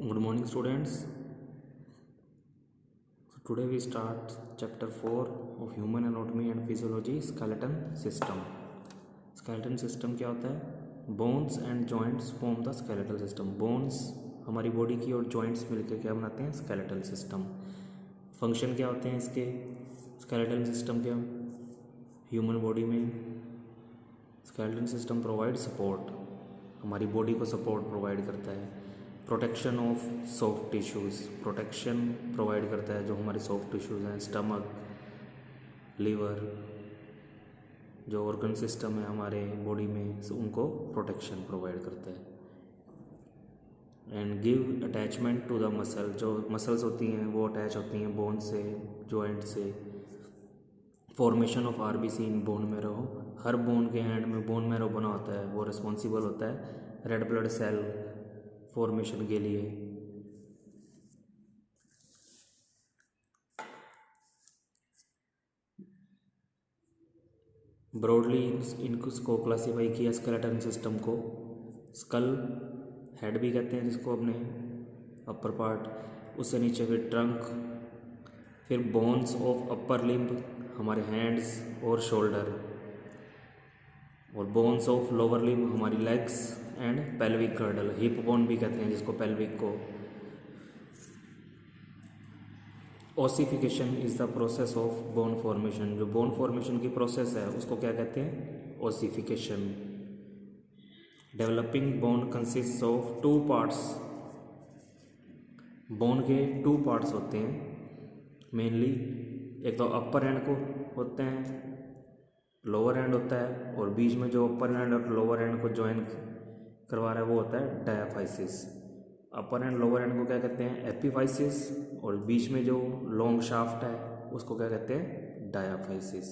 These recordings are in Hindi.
Good morning, students. So today we start chapter 4 of human anatomy and physiology, skeleton system. Skeleton system क्या होता है? Bones and joints form the skeletal system. Bones हमारी बॉडी की और joints मिलकर क्या बनाते हैं? Skeletal system. फंक्शन क्या होते हैं इसके? Skeletal system क्या? ह्यूमन बॉडी में skeleton system प्रोवाइड सपोर्ट, हमारी बॉडी को सपोर्ट प्रोवाइड करता है. Protection of soft tissues, protection provide करता है जो हमारे सॉफ्ट टिश्यूज़ हैं. स्टमक, लीवर, जो ऑर्गन सिस्टम है हमारे बॉडी में, उनको प्रोटेक्शन प्रोवाइड करता है. And give attachment to the muscle, जो मसल्स होती हैं वो अटैच होती हैं बोन से, जॉइंट से. Formation of RBC in bone marrow, her bone के एंड में बोन मैरो बना होता है, वो रिस्पॉन्सिबल होता है रेड ब्लड सेल फॉर्मेशन के लिए. ब्रॉडली इनको क्लासीफाई किया स्केलेटन सिस्टम को. स्कल, हेड भी कहते हैं जिसको अपने अपर पार्ट, उससे नीचे फिर ट्रंक, फिर बोन्स ऑफ अपर लिम्ब हमारे हैंड्स और शोल्डर, और बोन्स ऑफ लोअर लिम्ब हमारी legs and pelvic girdle. Hip bone भी कहते हैं जिसको, पेल्विक को. Ossification is the process of bone formation, जो बोन फॉर्मेशन की प्रोसेस है उसको क्या कहते हैं? Ossification. Developing bone consist of two parts, bone के टू पार्ट्स होते हैं मेनली. एक तो अपर एंड को होते हैं, लोअर एंड होता है, और बीच में जो अपर एंड और लोअर एंड को ज्वाइन करवा रहा है वो होता है diaphysis. Upper and lower and को क्या कहते हैं? एपिफाइसिस, और बीच में जो लॉन्ग शाफ्ट है उसको क्या कहते हैं? डायाफाइसिस.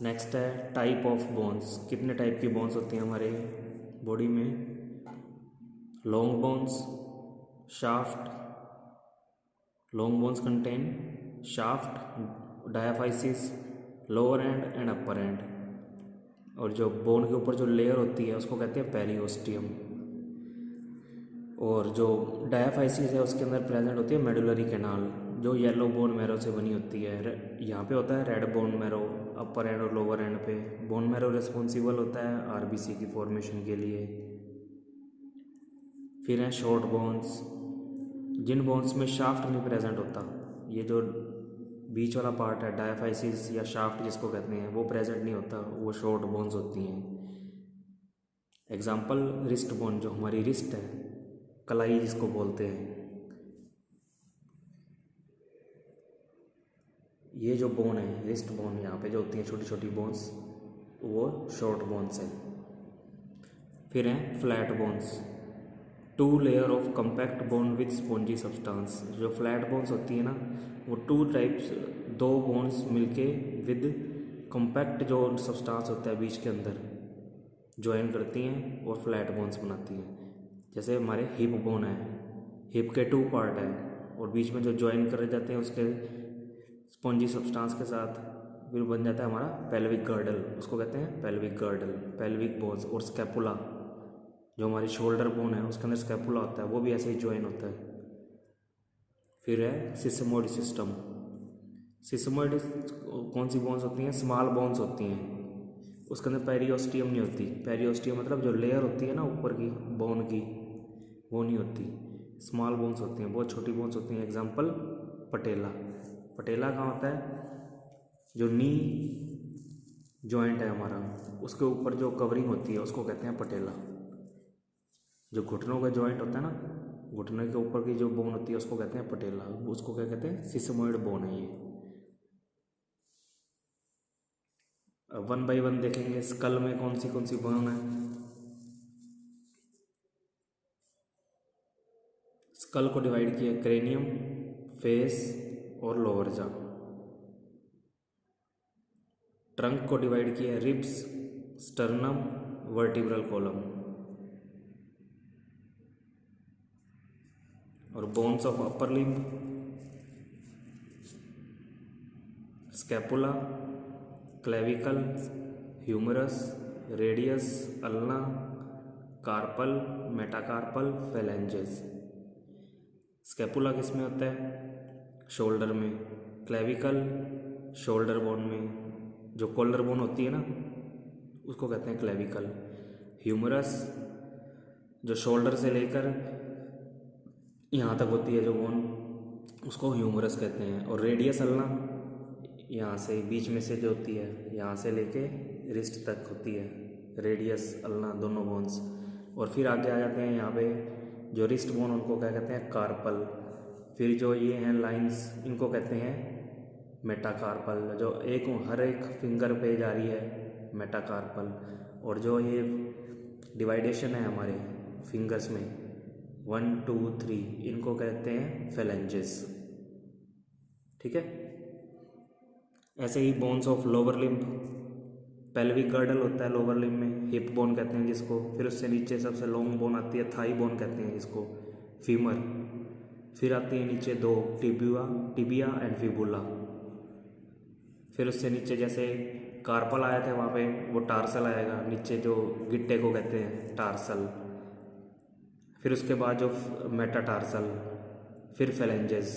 नेक्स्ट है टाइप ऑफ बोन्स. कितने टाइप की बोन्स होती हैं हमारे बॉडी में? Long bones, shaft. Long bones contain shaft, diaphysis, lower and and upper and. और जो बोन के ऊपर जो लेयर होती है उसको कहते हैं पेरिओस्टियम. और जो डायाफाइसिस है उसके अंदर प्रेजेंट होती है मेडुलरी कैनाल, जो येलो बोन मैरो से बनी होती है. यहाँ पे होता है red bone marrow upper and और लोअर एंड पे. बोन मैरो रिस्पॉन्सिबल होता है आरबीसी की फॉर्मेशन के लिए. फिर हैं शॉर्ट बोन्स, जिन बोन्स में शाफ्ट नहीं प्रेजेंट होता. ये जो बीच वाला पार्ट है डायाफाइसिस या शाफ्ट जिसको कहते हैं, वो प्रेजेंट नहीं होता, वो शॉर्ट बोन्स होती हैं. एग्जाम्पल रिस्ट बोन, जो हमारी रिस्ट है, कलाई जिसको बोलते हैं, ये जो बोन है रिस्ट बोन, यहाँ पे जो होती हैं छोटी छोटी बोन्स, वो शॉर्ट बोन्स हैं. फिर हैं flat bones, two layer of compact bone with spongy substance. जो फ्लैट बोन्स होती है ना, वो टू टाइप्स, दो बोन्स मिलके विद कंपैक्ट जो सब्सटेंस होता है बीच के अंदर ज्वाइन करती हैं और फ्लैट बोन्स बनाती हैं. जैसे हमारे हिप बोन है, हिप के टू पार्ट है और बीच में जो ज्वाइन करे जाते हैं उसके स्पॉन्जी सब्सटेंस के साथ, फिर बन जाता है हमारा पेल्विक गर्डल, उसको कहते हैं पेल्विक गर्डल, पेल्विक बोन्स. और स्कैपुला, जो हमारी शोल्डर बोन है उसके अंदर स्कैपुला होता है, वो भी ऐसे ही ज्वाइन होता है. फिर है सिस्मोइड सिस्टम. सिस्मोइड कौन सी बोन्स होती हैं? स्मॉल बोन्स होती हैं, उसके अंदर पेरिओस्टियम नहीं होती. पेरिओस्टियम मतलब जो लेयर होती है ना ऊपर की बोन की, वो नहीं होती. स्मॉल बोन्स होती हैं, बहुत छोटी बोन्स होती हैं. एग्जाम्पल पटेला. पटेला कहाँ होता है? जो नी जॉइंट है हमारा, उसके ऊपर जो कवरिंग होती है उसको कहते हैं पटेला. जो घुटनों का जॉइंट होता है ना, घुटने के ऊपर की जो बोन होती है उसको कहते हैं पटेला, उसको क्या कहते हैं? सिस्मोइड बोन है ये. वन बाय वन देखेंगे स्कल में कौन सी बोन है. स्कल को डिवाइड किया क्रेनियम, फेस और लोअर जा. ट्रंक को डिवाइड किया रिब्स, स्टर्नम, वर्टिब्रल कॉलम. और bones of upper limb, scapula, clavicle, humerus, radius, ulna, carpal, metacarpal, phalanges. Scapula किस में होता है? शोल्डर में। क्लेविकल शोल्डर बोन में, जो कॉलर बोन होती है ना उसको कहते हैं क्लेविकल। ह्यूमरस जो शोल्डर से लेकर यहाँ तक होती है जो बोन, उसको ह्यूमरस कहते हैं। और रेडियस अल्ना यहाँ से बीच में से जो होती है, यहाँ से लेके रिस्ट तक होती है, रेडियस अल्ना दोनों बोन्स। और फिर आगे आ जाते हैं यहाँ पे जो रिस्ट बोन, उनको क्या कहते हैं? कार्पल। फिर जो ये हैं लाइंस, इनको कहते हैं मेटाकार्पल। जो एक हर एक फिंगर पे जा रही है, मेटाकार्पल। और जो ये डिवाइडेशन है हमारे फिंगर्स में 1 2 3, इनको कहते हैं फेलेंजेस। ठीक है। ऐसे ही bones of lower limb, pelvic girdle होता है लोअर लिम्ब में, हिप बोन कहते हैं जिसको। फिर उससे नीचे सबसे लॉन्ग बोन आती है, थाई बोन कहते हैं जिसको, फीमर। फिर आती है नीचे दो, टिबिया एंड फिबुला। फिर उससे नीचे जैसे कार्पल आया था वहाँ पे, वो टार्सल आएगा नीचे, जो गिट्टे को कहते हैं टार्सल। फिर उसके बाद जो मेटाटार्सल, फिर फेलेंजेस।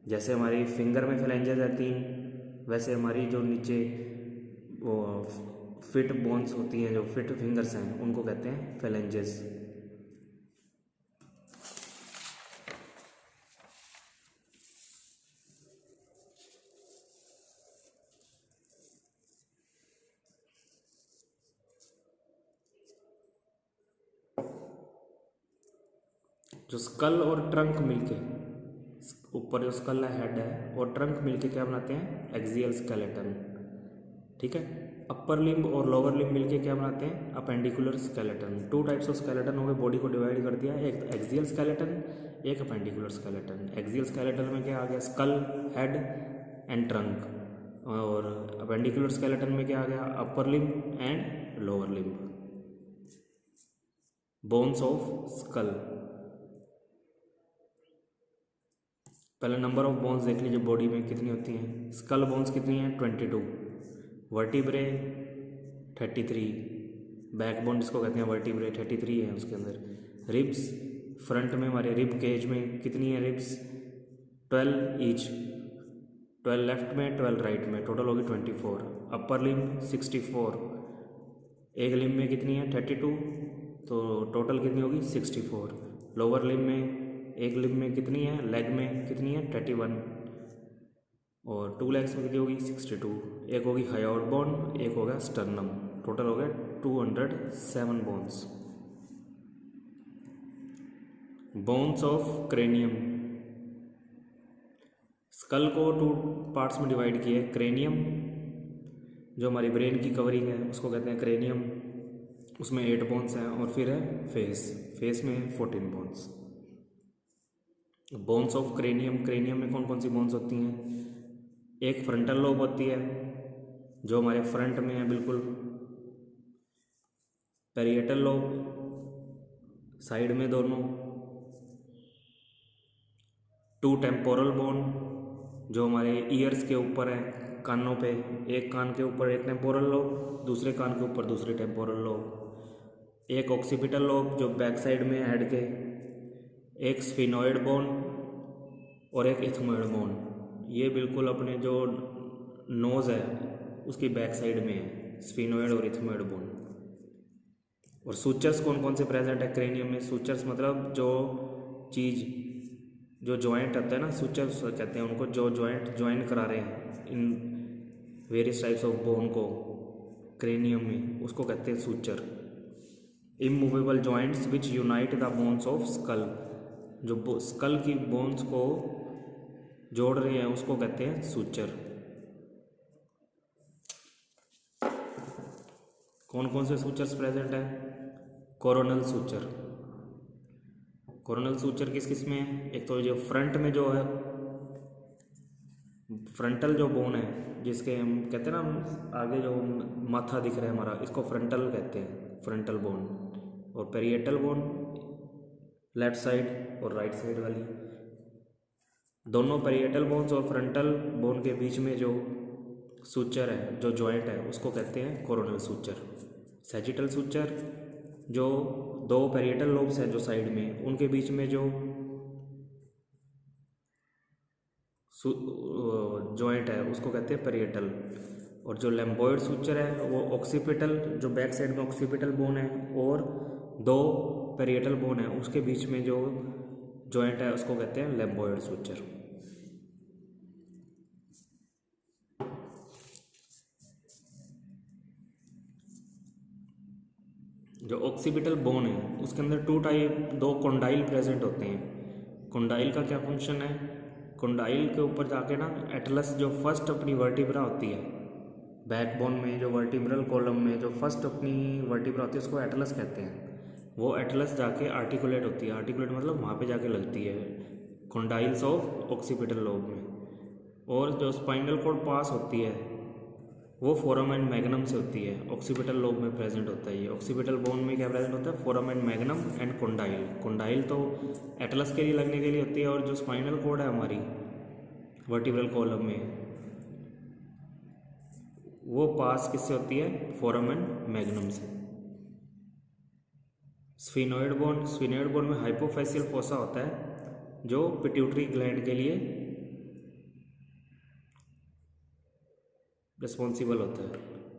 जैसे हमारी फिंगर में फेलेंजेस है 3, वैसे हमारी जो नीचे वो फिट बोन्स होती हैं, जो फिट फिंगर्स हैं, उनको कहते हैं फेलेंजेस। जो स्कल और ट्रंक मिलके, ऊपर जो स्कल है, हेड है, और ट्रंक मिलके क्या बनाते हैं? Axial skeleton. ठीक है। अपर लिम्ब और लोअर लिम्ब मिलके क्या बनाते हैं? Appendicular skeleton. 2 types of skeleton हो गए, बॉडी को डिवाइड कर दिया, एक एक्सियल स्केलेटन, एक अपेंडिकुलर स्केलेटन। एक्सियल स्केलेटन में क्या आ गया? Skull, head and trunk. और अपेंडिकुलर स्केलेटन में क्या आ गया? Upper limb and lower limb. Bones of skull, पहले नंबर ऑफ बोन्स देख लीजिए बॉडी में कितनी होती हैं। स्कल बोन्स कितनी हैं? 22। वर्टिब्रे 33, बैकबोन जिसको कहते हैं वर्टिब्रे 33 है उसके अंदर। रिब्स, फ्रंट में हमारे रिब केज में कितनी है रिब्स? 12 ईच, 12 लेफ्ट में 12 राइट में, टोटल होगी 24। अपर लिम्ब 64, एक लिम्ब में कितनी है? 32, तो टोटल कितनी होगी? 64। लोअर लिम्ब में, एक लिम्ब में कितनी है? लेग में कितनी है? 31, और 2 लेग्स में कितनी होगी? 62। एक होगी हायोइड बोन, एक होगा स्टर्नम, टोटल हो गया 207 bones. Bones of cranium, skull को 2 पार्ट्स में डिवाइड किया है। क्रेनियम जो हमारी ब्रेन की कवरिंग है उसको कहते हैं क्रेनियम, उसमें 8 बोन्स हैं। और फिर है फेस में 14 bones. Bones of cranium, cranium में कौन कौन सी बोन्स होती हैं? एक फ्रंटल लोब होती है जो हमारे फ्रंट में है बिल्कुल, पेरिएटल लोब साइड में दोनों, 2 टेम्पोरल बोन जो हमारे ईयर्स के ऊपर है, कानों पे, एक कान के ऊपर एक टेम्पोरल लोब, दूसरे कान के ऊपर दूसरे टेम्पोरल लोब। एक ऑक्सीपिटल लोब जो बैक साइड में है हेड के, एक स्फिनोइड बोन और एक इथमोइड बोन। ये बिल्कुल अपने जो नोज़ है उसकी बैक साइड में है, स्फिनोइड और इथमोइड बोन। और सूचर्स कौन कौन से प्रेजेंट है क्रेनियम में? सूचर्स मतलब जो चीज़, जो जॉइंट होता है ना, सूचर्स कहते हैं उनको, जो जॉइंट ज्वाइन करा रहे हैं in various types of bone को क्रेनियम में, उसको कहते हैं suture. Immovable joints which unite the bones of school, जो स्कल की बोन्स को जोड़ रहे हैं उसको कहते हैं सूचर। कौन कौन से सूचर्स प्रेजेंट है? Coronal suture. कोरोनल सूचर किस किस में है? एक तो जो फ्रंट में जो है, फ्रंटल जो बोन है जिसके हम कहते हैं ना आगे जो माथा दिख रहा है हमारा, इसको फ्रंटल कहते हैं, फ्रंटल बोन। और पेरिएटल बोन लेफ्ट साइड और राइट साइड वाली, दोनों पेरिएटल बोन्स और फ्रंटल बोन के बीच में जो सूचर है, जो जॉइंट है, उसको कहते हैं कोरोनल सूचर। सैजिटल सूचर, जो दो पैरिएटल लोब्स हैं जो साइड में, उनके बीच में जो जॉइंट है उसको कहते हैं पैरिएटल। और जो लैम्बॉयड सूचर है वो ऑक्सीपिटल, जो बैक साइड में ऑक्सीपिटल बोन है और दो पैरिएटल बोन है उसके बीच में जो जॉइंट है उसको कहते हैं लैम्बॉयड सूचर। जो ऑक्सीपिटल बोन है उसके अंदर दो कॉन्डाइल प्रेजेंट होते हैं। कॉन्डाइल का क्या फंक्शन है? कॉन्डाइल के ऊपर जाके ना एटलस जो फर्स्ट अपनी वर्टिब्रा होती है, बैकबोन में जो वर्टिब्रल कॉलम में जो फर्स्ट अपनी वर्टिब्रा होती है उसको एटलस कहते हैं। वो एटलस जाके आर्टिकुलेट होती है, आर्टिकुलेट मतलब वहाँ पे जाके लगती है कॉन्डाइल्स ऑफ ऑक्सीपिटल लोब में। और जो स्पाइनल कॉर्ड पास होती है वो फोरामेन मैग्नम से होती है, ऑक्सीपिटल लोब में प्रेजेंट होता है। ये ऑक्सीपिटल बोन में क्या प्रेजेंट होता है? Foramen magnum and condyle. Condyle तो एटलस के लिए लगने के लिए होती है, और जो स्पाइनल कॉर्ड है हमारी वर्टिब्रल कॉलम में वो पास किससे होती है? फोरामेन मैग्नम से। स्फिनोइड बोन में हाइपोफेसियल फोसा होता है जो पिट्यूटरी ग्लैंड के लिए रिस्पॉन्सिबल होता है।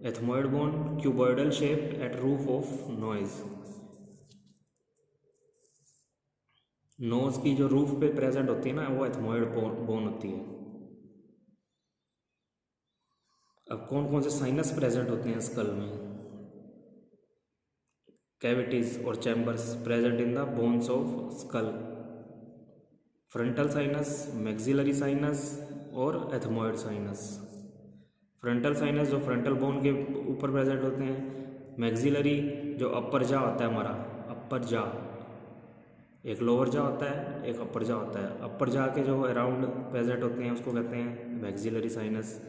Ethmoid bone cuboidal shape at roof of nose की जो रूफ पे प्रेजेंट होती है ना वो एथमोइड बोन होती है। अब कौन कौन से साइनस प्रेजेंट होते हैं स्कल में? कैविटीज और chambers present in the bones of school. Frontal sinus, maxillary sinus और एथमोइड साइनस। फ्रंटल साइनस जो फ्रंटल बोन के ऊपर प्रेजेंट होते हैं। मैक्सिलरी जो अपर जा होता है हमारा, अपर जा, एक लोअर जा होता है एक अपर जा होता है। अपर जा के जो अराउंड प्रेजेंट होते हैं उसको कहते हैं मैक्सिलरी साइनस।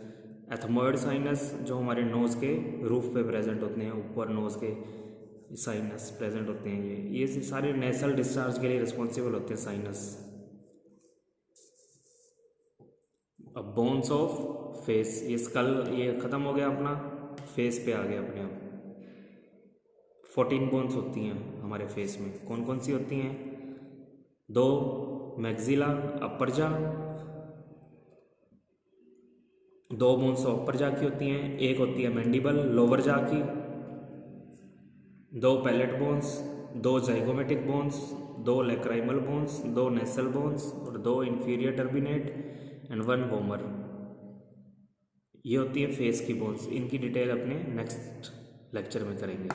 एथमोइड साइनस जो हमारे नोज़ के रूफ पे प्रेजेंट होते हैं, ऊपर नोज़ के साइनस प्रेजेंट होते हैं। ये सारे नेसल डिस्चार्ज के लिए रिस्पॉन्सिबल होते हैं साइनस। अब बोन्स ऑफ फेस, ये स्कल ये ख़त्म हो गया अपना, फेस पे आ गया अपने आप। 14 बोन्स होती हैं हमारे फेस में। कौन कौन सी होती हैं? 2 मैक्सिला अपर जा, 2 बोन्स अपर जा की होती हैं, एक होती है मैंडिबल लोअर जा की, 2 palate bones, 2 zygomatic bones, 2 lacrimal bones, 2 nasal bones और 2 इंफीरियर टर्बिनेट एंड 1 वोमर। ये होती है फेस की बोन्स। इनकी डिटेल अपने नेक्स्ट लेक्चर में करेंगे।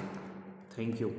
Thank you.